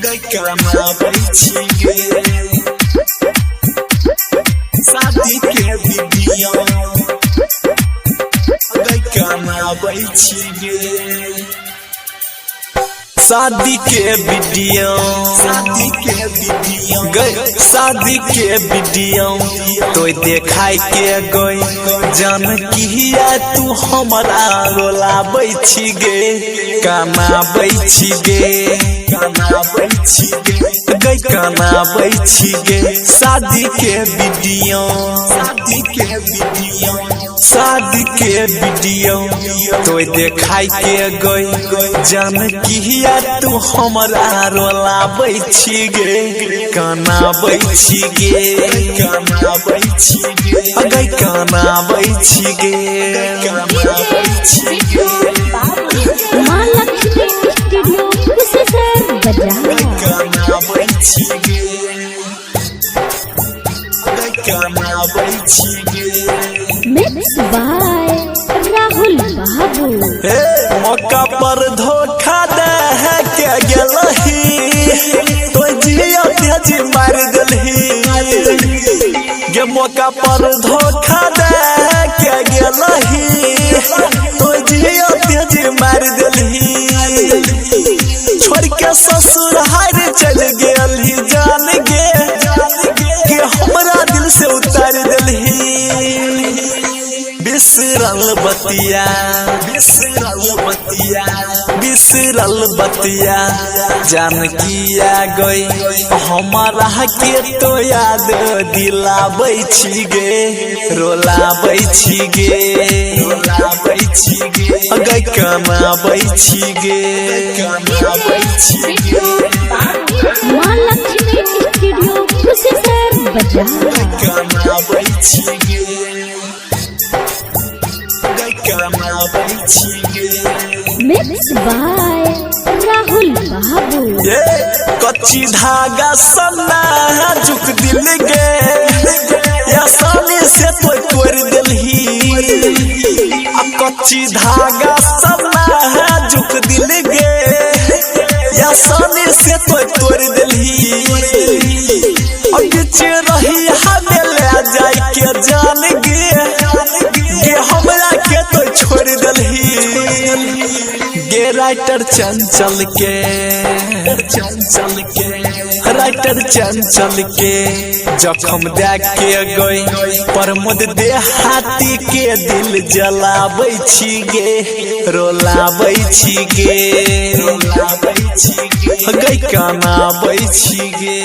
गई कमाबै छी गे शादी के वीडियो गई कमाबै छी गे शादी के वीडियो गई शादी के वीडियो तो देखाई के गई जान किया तू हमरा रोलाबै छी गे कमाबै छी गे गई कमाबै छी गे शादी के वीडियो तो देखाई के गई जान किया तू हमरा रोलाबै छी गे कनाबै छी गे गई कनाबै छी गे मां लक्ष्मी स्टूडियो कुशेश्वर बाजार कनाबै छी गे कनाबै छी गे मिक्स बाय राहुल बाबू मौका पर धोखा दे है के गेलही तो जिया तेजी मार देलही गे मौका पर धोखा दे है के गेलही तो जिया तेजी मार देलही छोड़ के ससुराल चल गेलही जान गे कि हमरा दिल से उतार देलही बिसरल बतिया जान किया गई हमारा के तो याद दिलाबै छी गे रोलाबै छी गे गई कमाबै छी गे मां लक्ष्मी स्टूडियो कुशेश्वर बाजार कमाबै छी गे कमाबै छी गे मिक्स बाय राहुल बाबू कच्ची धागा सन्ना झुक दिल गे या सानी से तो तोड़ दिलही कच्ची धागा सन्ना झुक दिल गे या सानी से तो तोड़ दिलही बीच रही हमें ले जाए के जान गे हमरा के तो छोड़ दिलही गे राइटर चंचल के जखम दे के गई प्रमोद देहाती के दिल जलाबै छी गे रोलाबै छी गे गई कनाबै छी गे।